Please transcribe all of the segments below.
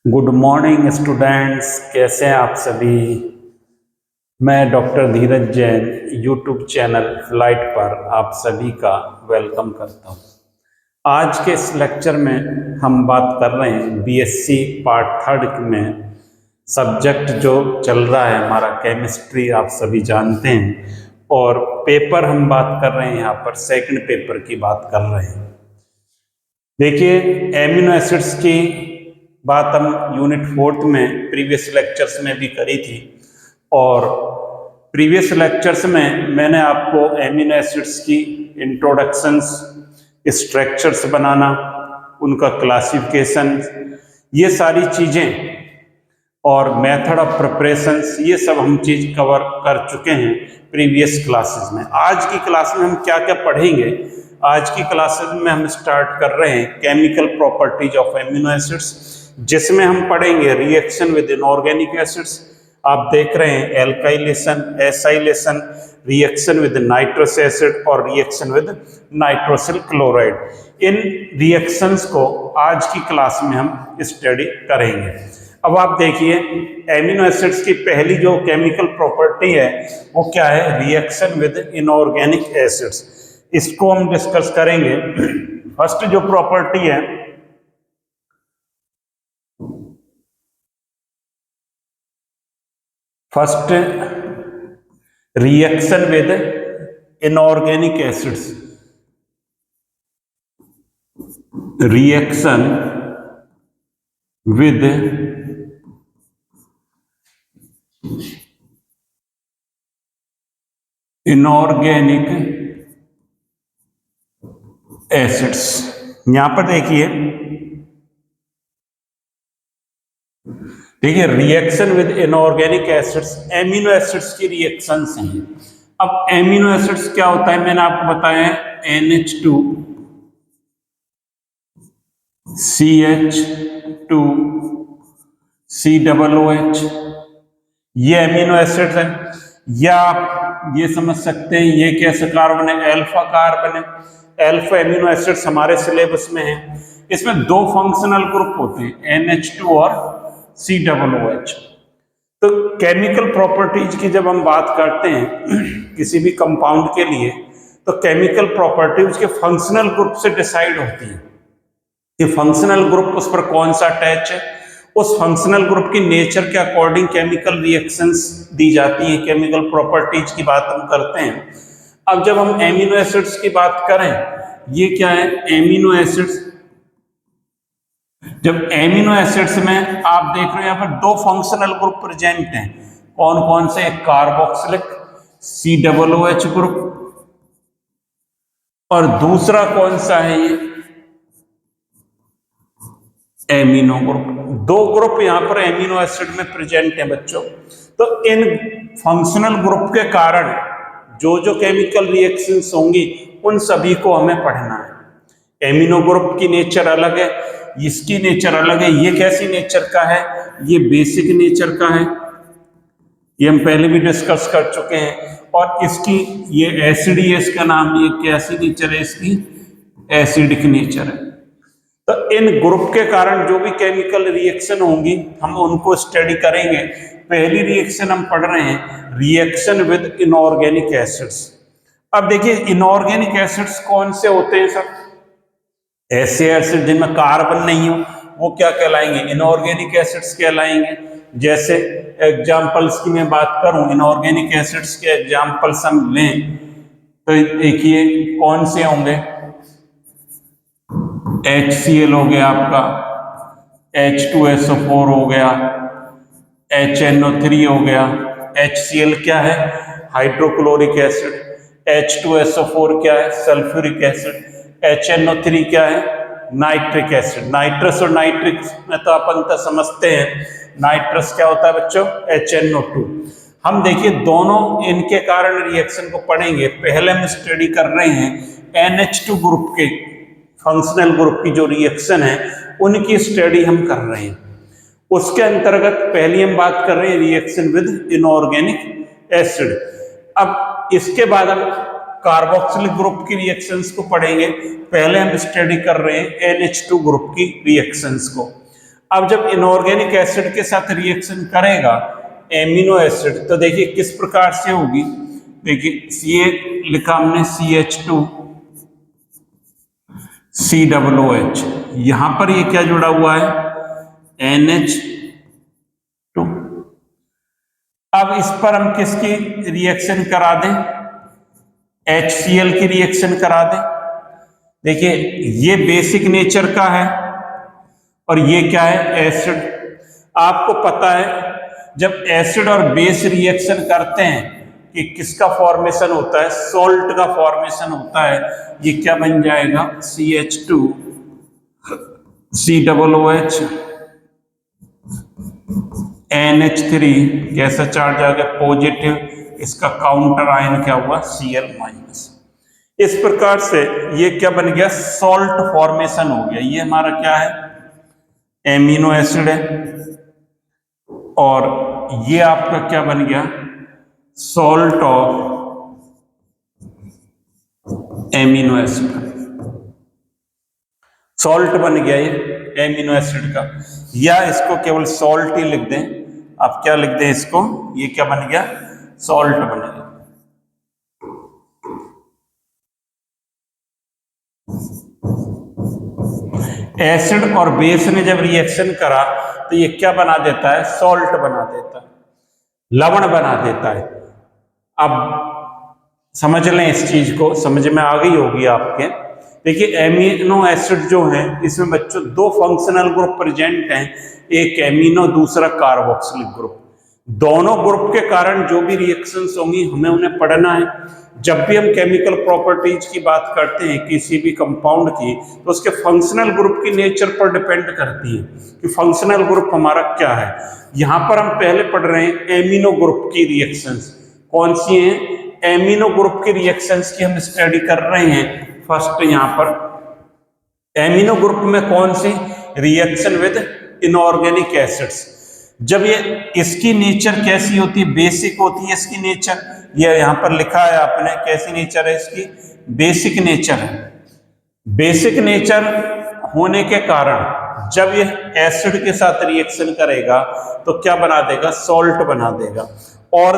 Good morning students, कैसे हैं आप सभी। मैं डॉक्टर धीरज जैन यूट्यूब चैनल फ्लाइट पर आप सभी का वेलकम करता हूं। आज के इस लेक्चर में हम बात कर रहे हैं बीएससी पार्ट थर्ड में सब्जेक्ट जो चल रहा है हमारा केमिस्ट्री, आप सभी जानते हैं। और पेपर हम बात कर रहे हैं, यहाँ पर सेकंड पेपर की बात कर रहे हैं। देखिए, एमिनो एसिड्स की बात हम यूनिट 4 में प्रीवियस लेक्चर्स में भी करी थी। और प्रीवियस लेक्चर्स में मैंने आपको एमिनो एसिड्स की इंट्रोडक्शंस, स्ट्रक्चर्स बनाना, उनका क्लासिफिकेशन, ये सारी चीज़ें और मेथड ऑफ प्रिपरेशंस, ये सब हम चीज़ कवर कर चुके हैं प्रीवियस क्लासेस में। आज की क्लास में हम क्या क्या पढ़ेंगे, आज की क्लासेस में हम स्टार्ट कर रहे हैं chemical properties of amino acids, जिसमें हम पढ़ेंगे रिएक्शन विद इनऑर्गेनिक एसिड्स। आप देख रहे हैं alkylation, acylation, reaction with nitrous acid और रिएक्शन विद नाइट्रोसिल क्लोराइड। इन रिएक्शंस को आज की क्लास में हम स्टडी करेंगे। अब आप देखिए, एमिनो एसिड्स की पहली जो केमिकल प्रॉपर्टी है वो क्या है, रिएक्शन विद इनऑर्गेनिक एसिड्स। इसको हम डिस्कस करेंगे। फर्स्ट जो प्रॉपर्टी है, first reaction with inorganic acids, reaction with inorganic acids. यहां पर देखिए reaction with inorganic acids amino acids की रिएक्शंस हैं। अब एमिनो एसिड्स क्या होता है, मैंने आपको बताया है NH2 CH2 COOH, ये एमिनो एसिड्स हैं। या आप ये समझ सकते हैं ये कैसे कार्बन है, अल्फा कार्बन है। अल्फा एमिनो एसिड्स हमारे सिलेबस में है। इसमें दो फंक्शनल ग्रुप होते हैं, NH2 और COOH। तो केमिकल प्रॉपर्टीज की जब हम बात करते हैं किसी भी कंपाउंड के लिए, तो केमिकल प्रॉपर्टी उसके फंक्शनल ग्रुप से डिसाइड होती है कि फंक्शनल ग्रुप उस पर कौन सा अटैच है। उस फंक्शनल ग्रुप की नेचर के अकॉर्डिंग केमिकल रिएक्शंस दी जाती है। केमिकल प्रॉपर्टीज की बात हम करते हैं। अब जब हम एमिनो एसिड्स की बात करें, ये क्या है, एमिनो एसिड्स। जब एमिनो एसिड्स में आप देख रहे हो यहाँ पर दो फंक्शनल ग्रुप प्रेजेंट हैं। कौन कौन से, एक कार्बोक्सिलिक COOH ग्रुप, और दूसरा कौन सा है, ये एमिनो ग्रुप। दो ग्रुप यहां पर एमिनो एसिड में प्रेजेंट है बच्चों। तो इन फंक्शनल ग्रुप के कारण जो जो केमिकल रिएक्शंस होंगी उन सभी को हमें पढ़ना है। एमिनो ग्रुप की नेचर अलग है, इसकी नेचर अलग है। ये कैसी नेचर का है, ये बेसिक नेचर का है, ये हम पहले भी डिस्कस कर चुके हैं। और इसकी ये एसिड, ये इसका नाम, ये कैसी नेचर है, इसकी एसिडिक नेचर है। तो इन ग्रुप के कारण जो भी केमिकल रिएक्शन होंगी हम उनको स्टडी करेंगे। पहली रिएक्शन हम पढ़ रहे हैं रिएक्शन विद इनऑर्गेनिक एसिड्स। अब देखिए, इनऑर्गेनिक एसिड्स कौन से होते हैं सर, ऐसे एसिड जिनमें कार्बन नहीं हो वो क्या कहलाएंगे, इनऑर्गेनिक एसिड्स कहलाएंगे। जैसे एग्जांपल्स की मैं बात करूं, इनऑर्गेनिक एसिड्स के एग्जांपल्स हम लें तो देखिए कौन से होंगे, HCl हो गया आपका, H2SO4 हो गया, HNO3 हो गया। HCl क्या है, हाइड्रोक्लोरिक एसिड। H2SO4 क्या है, सल्फ्यूरिक एसिड। HNO3 क्या है, नाइट्रिक एसिड। नाइट्रस और नाइट्रिक में तो आप अंतर समझते हैं। नाइट्रस क्या होता है बच्चों, HNO2। हम देखिए दोनों इनके कारण रिएक्शन को पढ़ेंगे। पहले हम स्टडी कर रहे हैं NH2 ग्रुप के फंक्शनल ग्रुप की जो रिएक्शन है उनकी स्टडी हम कर रहे हैं। उसके अंतर्गत पहली हम बात कर रहे हैं रिएक्शन विद इनऑर्गेनिक एसिड। अब इसके बाद हम कार्बोक्सिलिक ग्रुप की रिएक्शंस को पढ़ेंगे। पहले हम स्टडी कर रहे हैं NH2 ग्रुप की रिएक्शंस को। अब जब इनऑर्गेनिक एसिड के साथ रिएक्शन करेगा एमिनो एसिड, तो देखिए किस प्रकार से होगी। देखिए सी लिखा हमने CH2 COOH, यहां पर ये क्या जुड़ा हुआ है NH2। अब इस पर हम किसकी रिएक्शन करा दें, HCl की रिएक्शन करा दें। देखिए ये बेसिक नेचर का है और ये क्या है एसिड। आपको पता है जब एसिड और बेस रिएक्शन करते हैं कि किसका फॉर्मेशन होता है, सॉल्ट का फॉर्मेशन होता है। ये क्या बन जाएगा CH2 COOH NH3, कैसा चार्ज आ गया पॉजिटिव, इसका काउंटर आयन क्या हुआ Cl माइनस। इस प्रकार से ये क्या बन गया सॉल्ट फॉर्मेशन हो गया। ये हमारा क्या है एमिनो एसिड है और ये आपका क्या बन गया salt of amino acid, salt बन गया ये एमिनो एसिड का। या इसको केवल सॉल्ट ही लिख दें, आप क्या लिख दें इसको, ये क्या बन गया सॉल्ट बन गया। एसिड और बेस ने जब रिएक्शन करा तो ये क्या बना देता है सॉल्ट बना देता है, लवण बना देता है। अब समझ लें इस चीज को, समझ में आ गई होगी आपके। देखिए एमिनो एसिड जो है इसमें बच्चों दो फंक्शनल ग्रुप प्रेजेंट हैं, एक एमिनो दूसरा कार्बोक्सिलिक ग्रुप। दोनों ग्रुप के कारण जो भी रिएक्शंस होंगी हमें उन्हें पढ़ना है। जब भी हम केमिकल प्रॉपर्टीज की बात करते हैं किसी भी कंपाउंड की, तो उसके फंक्शनल ग्रुप की नेचर पर डिपेंड करती है कि फंक्शनल ग्रुप हमारा क्या है। यहां पर हम पहले पढ़ रहे हैं एमिनो ग्रुप की रिएक्शंस। कौन सी हैं एमिनो ग्रुप की रिएक्शंस की हम स्टडी कर रहे हैं। फर्स्ट यहां पर एमिनो ग्रुप में कौन सी रिएक्शन विद इनऑर्गेनिक एसिड्स। जब ये इसकी नेचर कैसी होती है बेसिक होती है इसकी नेचर, ये यहां पर लिखा है आपने कैसी नेचर है इसकी बेसिक नेचर है। बेसिक नेचर होने के कारण जब ये एसिड के साथ रिएक्शन करेगा तो क्या बना देगा सॉल्ट बना देगा। और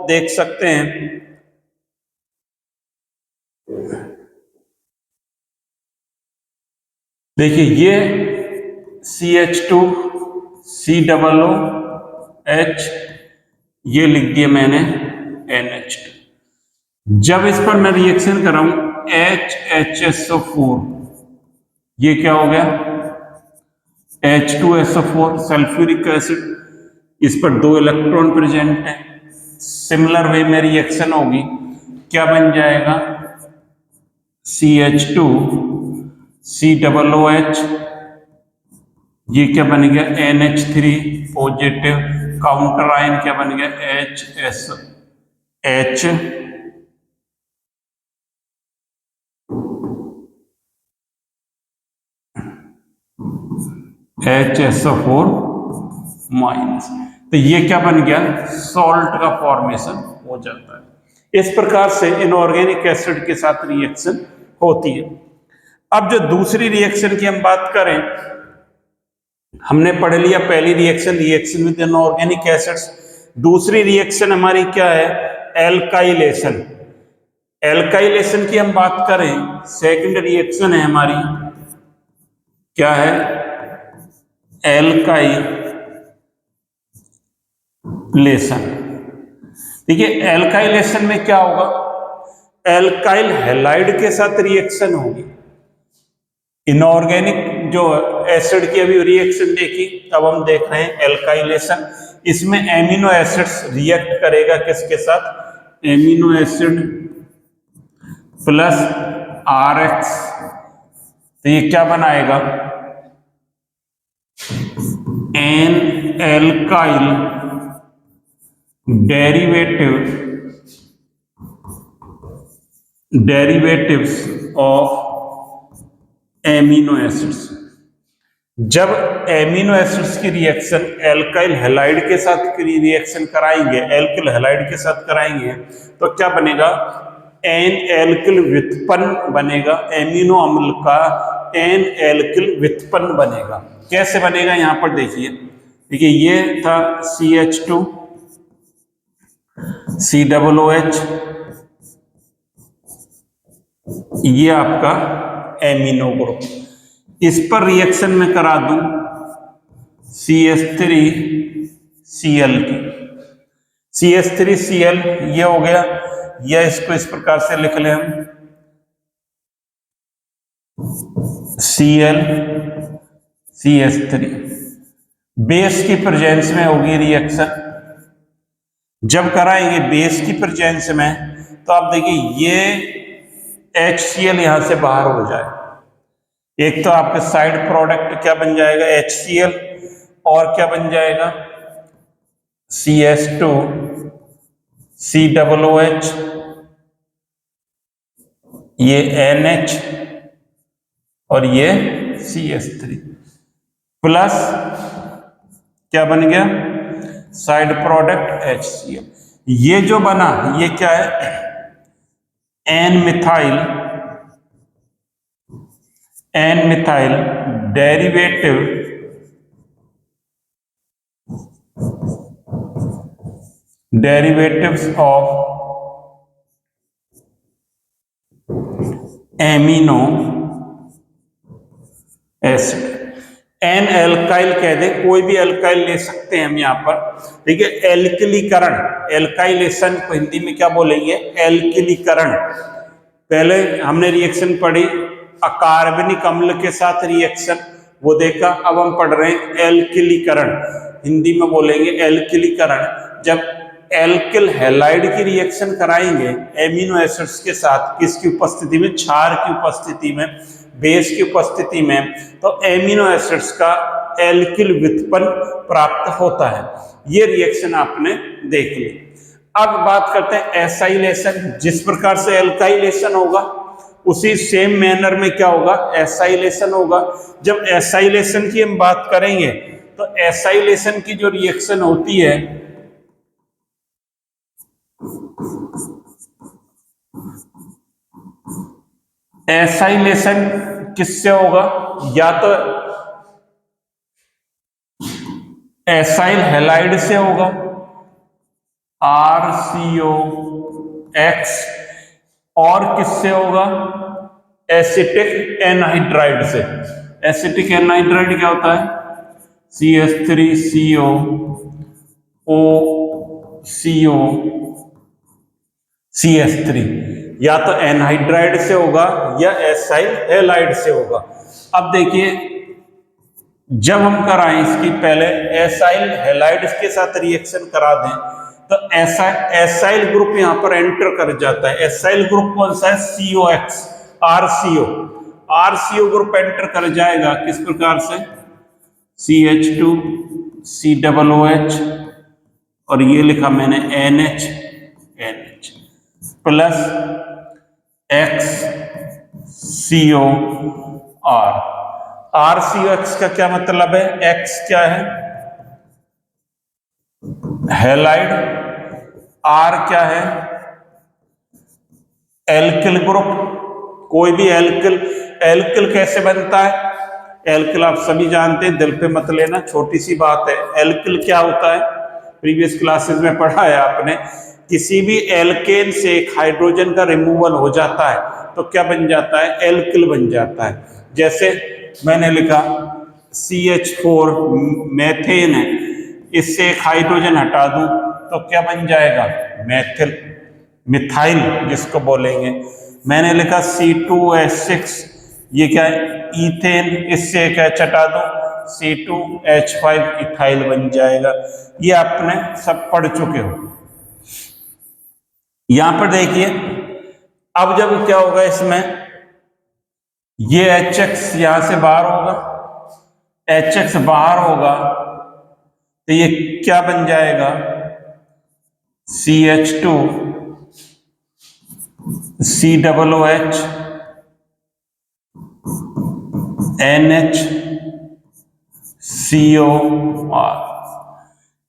देख सकते हैं देखिए ये CH2 COOH ये लिख दिया मैंने NH2। जब इस पर मैं रिएक्शन कराऊं HHSO4, ये क्या हो गया H2SO4 सल्फ्यूरिक एसिड, इस पर 2 इलेक्ट्रॉन प्रेजेंट है। सिमिलर वे में रिएक्शन होगी, क्या बन जाएगा CH2 COOH, ये क्या बन गया NH3 पॉजिटिव, काउंटर आयन क्या बन गया HSO4 माइनस। तो ये क्या बन गया सॉल्ट का फॉर्मेशन हो जाता है। इस प्रकार से इनऑर्गेनिक एसिड के साथ रिएक्शन होती है। अब जो दूसरी रिएक्शन की हम बात करें, हमने पढ़ लिया पहली reaction reaction with inorganic acids. दूसरी रिएक्शन हमारी क्या है एल्काइलेशन। एल्काइलेशन की हम बात करें सेकंड रिएक्शन है हमारी क्या है एल्काइलेशन। देखिए एल्काइलेशन में क्या होगा एल्काइल हैलाइड के साथ रिएक्शन होगी। इनऑर्गेनिक जो एसिड की अभी रिएक्शन देखी, अब हम देख रहे हैं एल्काइलेशन। इसमें एमिनो एसिड्स रिएक्ट करेगा किसके साथ एमिनो एसिड प्लस RX, तो ये क्या बनाएगा N alkyl derivatives of amino acids. जब एमिनो एसिड्स की रिएक्शन एल्काइल हैलाइड के साथ रिएक्शन कराएंगे, एल्किल हैलाइड के साथ कराएंगे, तो क्या बनेगा एन एल्किल व्युत्पन्न बनेगा एमिनो अम्ल का एन एल्किल व्युत्पन्न बनेगा। कैसे बनेगा यहां पर देखिए, देखिए ये था CH2 COOH, ये आपका एमिनो ग्रुप। इस पर रिएक्शन में करा दूं CH3Cl की, CH3Cl ये हो गया, या इसको इस प्रकार से लिख लें हम Cl CH3। बेस की प्रेजेंस में होगी रिएक्शन। जब कराएंगे बेस की प्रेजेंस में तो आप देखिए ये HCl यहां से बाहर हो जाए। एक तो आपके साइड प्रोडक्ट क्या बन जाएगा HCl, और क्या बन जाएगा CH2 COOH, ये NH और ये CH3 प्लस क्या बन गया साइड प्रोडक्ट HCl। ये जो बना ये क्या है N methyl derivatives of amino acid. N alkyl कह दे, कोई भी एल्काइल ले सकते हैं हम यहाँ पर। देखिए एल्किलीकरण, एल्काइलेशन को हिंदी में क्या बोलेंगे एल्किलीकरण। पहले हमने रिएक्शन पढ़ी अकार्बनिक अम्ल के साथ रिएक्शन, वो देखा। अब हम पढ़ रहे हैं एल्किलीकरण, हिंदी में बोलेंगे एल्किलीकरण। जब एल्किल हैलाइड की रिएक्शन कराएंगे एमिनो एसिड्स के साथ, किसकी उपस्थिति में क्षार की उपस्थिति में, बेस की उपस्थिति में, तो एमिनो एसिड्स का एल्किल व्युत्पन्न प्राप्त होता है। ये रिएक्शन आपने देख ली। अब बात करते हैं एसाइलेशन। जिस प्रकार से एल्काइलेशन होगा उसी सेम मैनर में क्या होगा एसाइलेशन होगा। जब एसाइलेशन की हम बात करेंगे तो एसाइलेशन की जो रिएक्शन होती है एसाइलेशन किससे होगा, या तो एसाइल हैलाइड से होगा RCOX, और किससे होगा एसिटिक एनहाइड्राइड से। एसिटिक एनहाइड्राइड क्या होता है CH3CO CH3, या तो एनहाइड्राइड से होगा या एसाइल हैलाइड से होगा। अब देखिए जब हम कराएं इसकी पहले एसाइल हैलाइड के साथ रिएक्शन करा दें तो एसाइल ग्रुप यहां पर एंटर कर जाता है। एसाइल ग्रुप कौन सा है COX, RCO ग्रुप एंटर कर जाएगा। किस प्रकार से CH2 COOH, और ये लिखा मैंने NH प्लस XCOR। RCOX का क्या मतलब है, X क्या है हैलाइड, R क्या है एल्किल ग्रुप। कोई भी एल्किल कैसे बनता है, एल्किल आप सभी जानते हैं, दिल पे मत लेना, छोटी सी बात है। एल्किल क्या होता है प्रीवियस क्लासेस में पढ़ा है आपने, किसी भी एल्केन से एक हाइड्रोजन का रिमूवल हो जाता है तो क्या बन जाता है एल्किल बन जाता है। जैसे मैंने लिखा CH4 मेथेन है, इससे एक हाइड्रोजन हटा दूं तो क्या बन जाएगा मिथाइल जिसको बोलेंगे। मैंने लिखा C2H6, ये क्या है इथेन, इससे एक H हटा दूं C2H5 इथाइल बन जाएगा। ये आपने सब पढ़ चुके हो। यहां पर देखिए अब जब क्या होगा इसमें ये HX यहां से बाहर होगा, HX बाहर होगा तो ये क्या बन जाएगा CH2 COOH NH COR।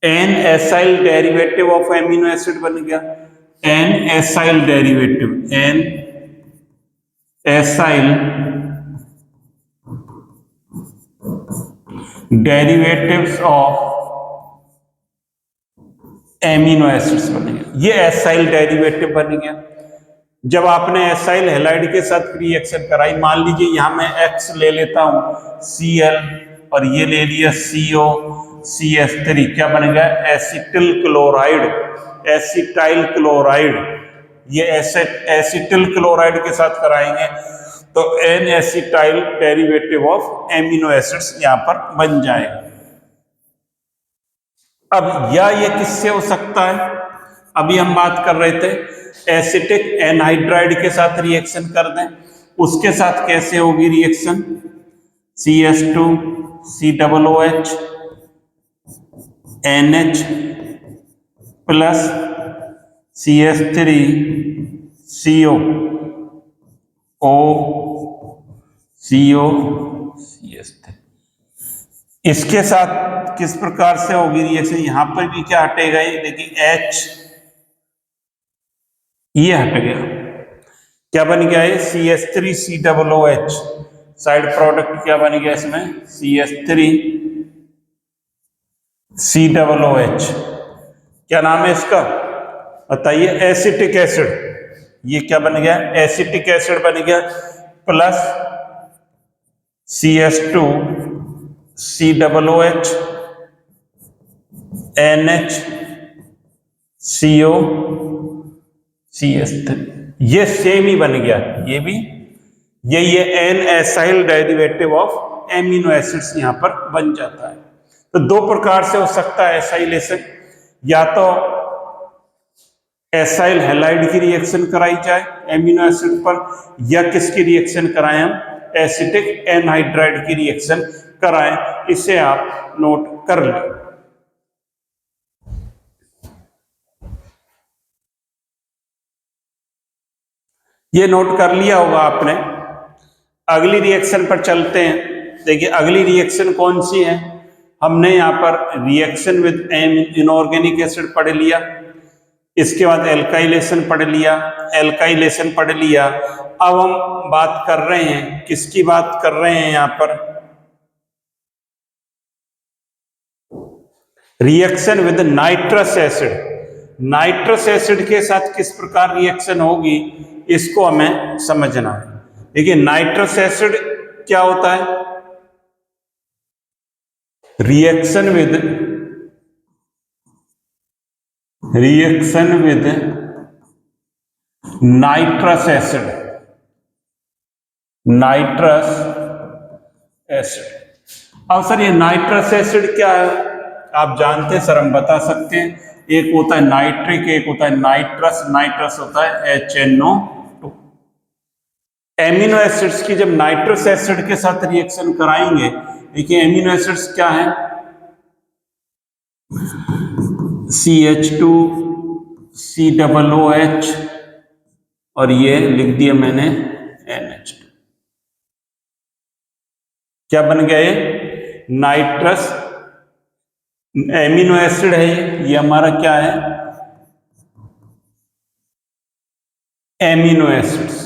N acyl derivative of amino acid बन गया, N acyl derivative, N acyl derivatives of amino acids बनेंगे। ये एसाइल डेरिवेटिव बन गया। जब आपने एसाइल हैलाइड के साथ रिएक्शन कराई, मान लीजिए यहां मैं X ले लेता हूं Cl और ये ले लिया CO CH3, क्या बन गया? Acetyl chloride, acetyl chloride. ये एसिटिल क्लोराइड के साथ कराएंगे तो N acetyl derivative of amino acids यहां पर बन जाएगा। अब या ये किससे हो सकता है? अभी हम बात कर रहे थे एसिटिक एनहाइड्राइड के साथ रिएक्शन कर दें, उसके साथ कैसे होगी reaction? CH2 COOH NH plus CH3 CO O CO CH3। इसके साथ किस प्रकार से होगी रिएक्शन? यहां पर भी क्या हटेगा? ये देखिए H, ये हट गया, क्या बन गया? ये CH3 COOH, साइड प्रोडक्ट क्या बन गया इसमें? CH3 COOH। क्या नाम है इसका? बताइए। Acetic acid. ये क्या बन गया? एसिटिक एसिड बन गया, plus CH2 COOH NH CO CH3। ये सेम ही बन गया, ये भी ये N acyl derivative of amino acids यहां पर बन जाता है। तो दो प्रकार से हो सकता है एसाइलेशन, या तो एसाइल हैलाइड की रिएक्शन कराई जाए एमिनो एसिड पर, या किसकी रिएक्शन कराएं हम? एसिटिक एनहाइड्राइड की रिएक्शन कराएं। इसे आप नोट कर लें। ये नोट कर लिया होगा आपने। अगली रिएक्शन पर चलते हैं। देखिए अगली रिएक्शन कौन सी है? हमने यहाँ पर रिएक्शन विद इनऑर्गेनिक एसिड पढ़ लिया, इसके बाद एल्काइलेशन पढ़ लिया, एल्काइलेशन पढ़ लिया। अब हम बात कर रहे हैं, किसकी बात कर रहे हैं यहाँ पर? Reaction with nitrous acid. Nitrous acid के साथ किस प्रकार रिएक्शन होगी, इसको हमें समझना है। देखिए नाइट्रस एसिड क्या होता है? Reaction with nitrous acid, nitrous acid. अब सर ये नाइट्रस एसिड क्या है? आप जानते हैं सर, हम बता सकते हैं। एक होता है नाइट्रिक, एक होता है नाइट्रस। नाइट्रस होता है HNO2। एमिनो एसिड्स की जब नाइट्रस एसिड के साथ रिएक्शन कराएंगे, देखिए एमिनो एसिड्स क्या है? CH2 COOH और ये लिख दिया मैंने NH2। क्या बन गया? ये नाइट्रस एमिनो एसिड है। ये हमारा क्या है? Amino acids.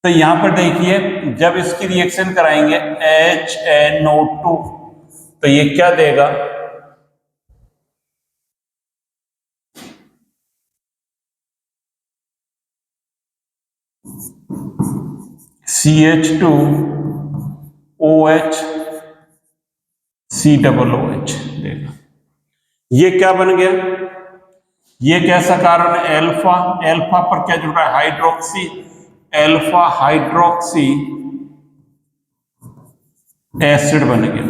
तो यहां पर देखिए जब इसकी रिएक्शन कराएंगे HNO2, तो ये क्या देगा? CH2OH COOH देगा। ये क्या बन गया? ये कैसा कारण है? एल्फा। एल्फा पर क्या जुड़ रहा है? हाइड्रोक्सी। एल्फा हाइड्रोक्सी एसिड बन गया।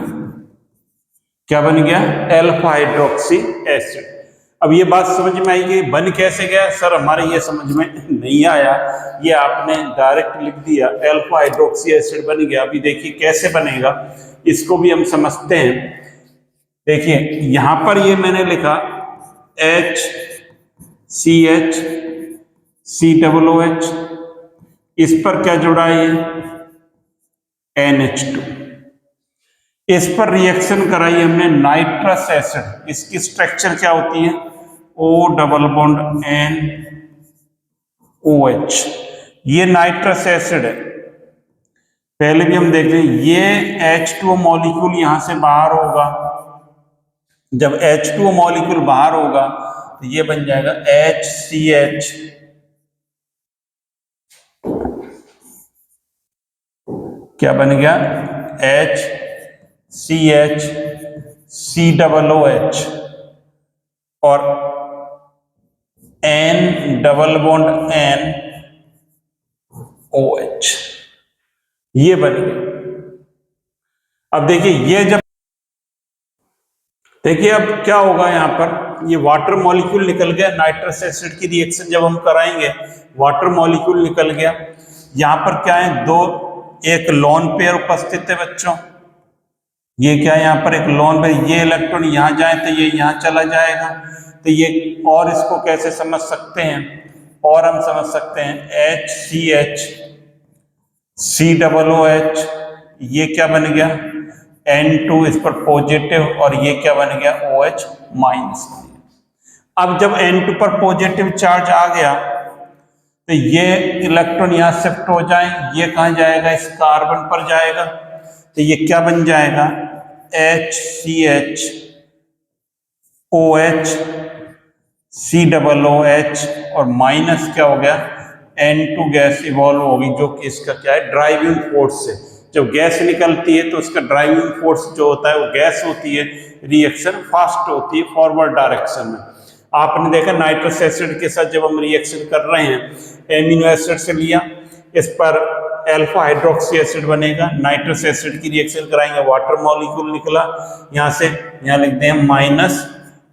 क्या बन गया? Alpha hydroxy acid. अब ये बात समझ में आई कि बन कैसे गया? सर हमारे ये समझ में नहीं आया, ये आपने डायरेक्ट लिख दिया, एल्फा हाइड्रोक्सी एसिड बन गया। अभी देखिए कैसे बनेगा, इसको भी हम समझते हैं। देखिए यहां पर ये मैंने लिखा HCH COOH, इस पर क्या जुड़ा है? NH2। इस पर रिएक्शन कराई हमने नाइट्रस एसिड। इसकी स्ट्रक्चर क्या होती है? O double bond NOH। ये नाइट्रस एसिड है। पहले भी हम देख रहे हैं, ये H2O मॉलिक्यूल यहां से बाहर होगा। जब H2O मॉलिक्यूल बाहर होगा तो ये बन जाएगा HCH, क्या बन गया, HCH COOH और N डबल बॉन्ड NOH, ये बन गया। अब देखिए ये जब, देखिए अब क्या होगा, यहां पर ये वाटर मॉलिक्यूल निकल गया। नाइट्रस एसिड की रिएक्शन जब हम कराएंगे, वाटर मॉलिक्यूल निकल गया। यहां पर क्या है, दो, एक लोन पेयर उपस्थित है बच्चों। ये क्या है, यहां पर एक लोन पेयर, ये इलेक्ट्रॉन यहां जाए तो ये यहां चला जाएगा। तो ये, और इसको कैसे समझ सकते हैं, और हम समझ सकते हैं HCH COOH, ये क्या बन गया, N2 इस पर पॉजिटिव, और ये क्या बन गया, OH माइनस। अब जब N2 पर पॉजिटिव चार्ज आ गया तो ये इलेक्ट्रॉन यहां शिफ्ट हो जाए, ये कहां जाएगा, इस कार्बन पर जाएगा। तो ये क्या बन जाएगा, HCH OH COOH, और माइनस क्या हो गया, N2 गैस इवॉल्व होगी, जो कि इसका क्या है, ड्राइविंग फोर्स से। जब गैस निकलती है तो उसका ड्राइविंग फोर्स जो होता है वो गैस होती है, रिएक्शन फास्ट होती है फॉरवर्ड डायरेक्शन में। आपने देखा नाइट्रस एसिड के साथ जब हम रिएक्शन कर रहे हैं, एमिनो एसिड से लिया, इस पर अल्फा हाइड्रोक्सी एसिड बनेगा, नाइट्रस एसिड की रिएक्शन कराएंगे, वाटर मॉलिक्यूल निकला, यहां से यहाँ लिखते हैं माइनस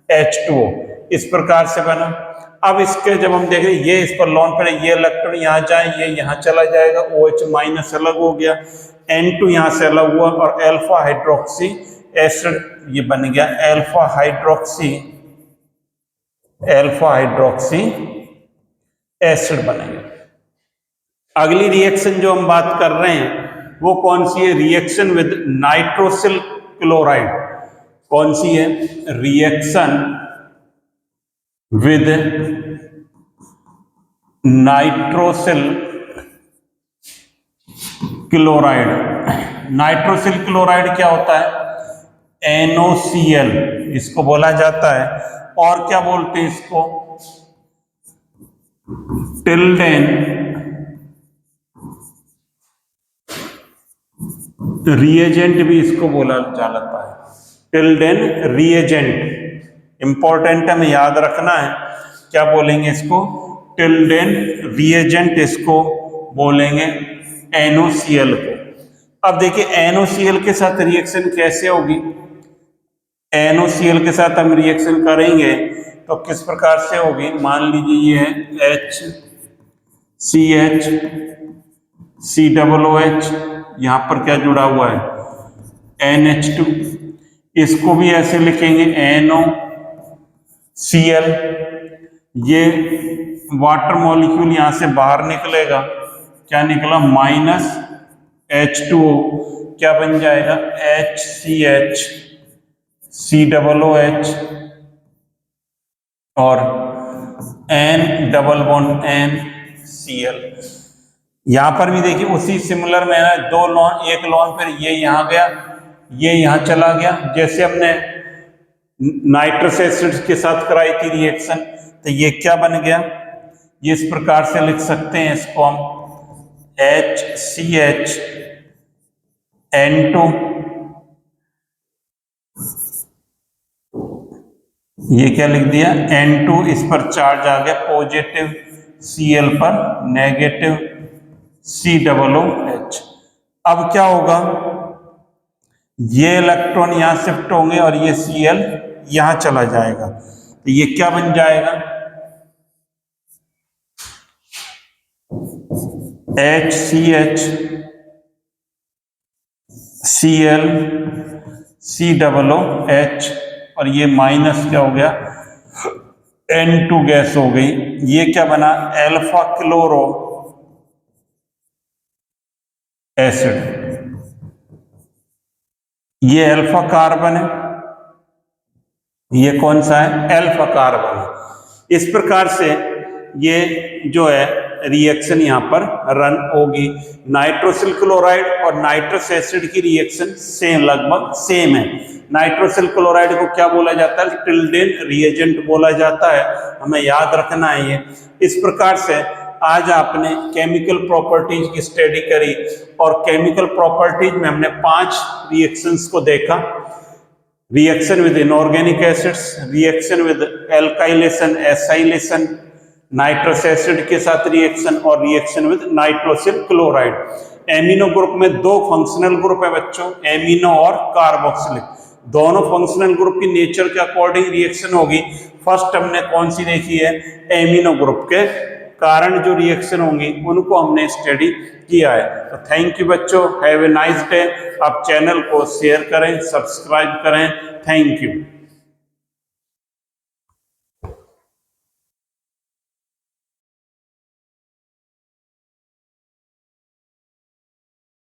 H2O, इस प्रकार से बना। अब इसके जब हम देखें, ये इस पर लोन पर, ये इलेक्ट्रॉन यहाँ जाए, ये यहाँ चला जाएगा, OH माइनस अलग हो गया, N2 यहाँ से अलग हुआ, और अल्फा हाइड्रोक्सी एसिड ये बन गया अल्फा हाइड्रोक्सी एसिड बनेगा। अगली रिएक्शन जो हम बात कर रहे हैं वो कौन सी है, रिएक्शन विद नाइट्रोसिल क्लोराइड। कौन सी है, reaction with nitrosyl chloride. Nitrosyl chloride क्या होता है, NOCl इसको बोला जाता है, और क्या बोलते हैं इसको, टिल्डेन रिएजेंट भी इसको बोला जाता है, टिल्डेन रिएजेंट। इंपॉर्टेंट हमें याद रखना है, क्या बोलेंगे इसको, टिल्डेन रिएजेंट इसको बोलेंगे NOCl को। अब देखिए NOCl के साथ रिएक्शन कैसे होगी, NOCl के साथ हम रिएक्शन करेंगे तो किस प्रकार से होगी, मान लीजिए ये है HCH COOH, यहां पर क्या जुड़ा हुआ है, NH2, इसको भी ऐसे लिखेंगे NOCl। ये वाटर मॉलिक्यूल यहां से बाहर निकलेगा, क्या निकला, माइनस H2O, क्या बन जाएगा, HCH COOH, और N डबल बॉन्ड NCl। यहां पर भी देखिए उसी सिमिलर में है, दो लॉन, एक लॉन फिर ये यहां गया, ये यहां चला गया, जैसे हमने नाइट्रस एसिड के साथ कराई थी रिएक्शन। तो ये क्या बन गया, ये इस प्रकार से लिख सकते हैं इसको हम, HCH N2, ये क्या लिख दिया, N2, इस पर चार्ज आ गया पॉजिटिव, Cl पर नेगेटिव COOH। अब क्या होगा, ये इलेक्ट्रॉन यहां शिफ्ट होंगे और ये Cl यहां चला जाएगा, तो ये क्या बन जाएगा, HCH Cl COOH, और ये माइनस क्या हो गया, N2 गैस हो गई। ये क्या बना, अल्फा क्लोरो एसिड, ये अल्फा कार्बन है, ये कौन सा है, अल्फा कार्बन है। इस प्रकार से ये जो है रिएक्शन यहाँ पर रन होगी। नाइट्रोसिल क्लोराइड और नाइट्रस एसिड की रिएक्शन सेम, लगभग सेम है। नाइट्रोसिल क्लोराइड को क्या बोला जाता है? टिल्डेन रिएजेंट बोला जाता है, हमें याद रखना है ये। इस प्रकार से आज आपने केमिकल प्रॉपर्टीज की स्टडी करी और केमिकल प्रॉपर्टीज में हमने 5 रिएक्शंस को देखा। Reaction with inorganic acids, reaction with alkylation, acylation, nitrous acid के साथ रिएक्शन और reaction with nitrosyl chloride. Amino group में 2 फंक्शनल ग्रुप है बच्चों, एमिनो और कार्बोक्सिलिक। दोनों फंक्शनल ग्रुप की नेचर के अकॉर्डिंग रिएक्शन होगी। फर्स्ट हमने कौन सी देखी है? एमिनो ग्रुप के कारण जो रिएक्शन होंगी उनको हमने स्टडी किया है। तो थैंक यू बच्चों, हैव ए नाइस डे। आप चैनल को शेयर करें, सब्सक्राइब करें। Thank you.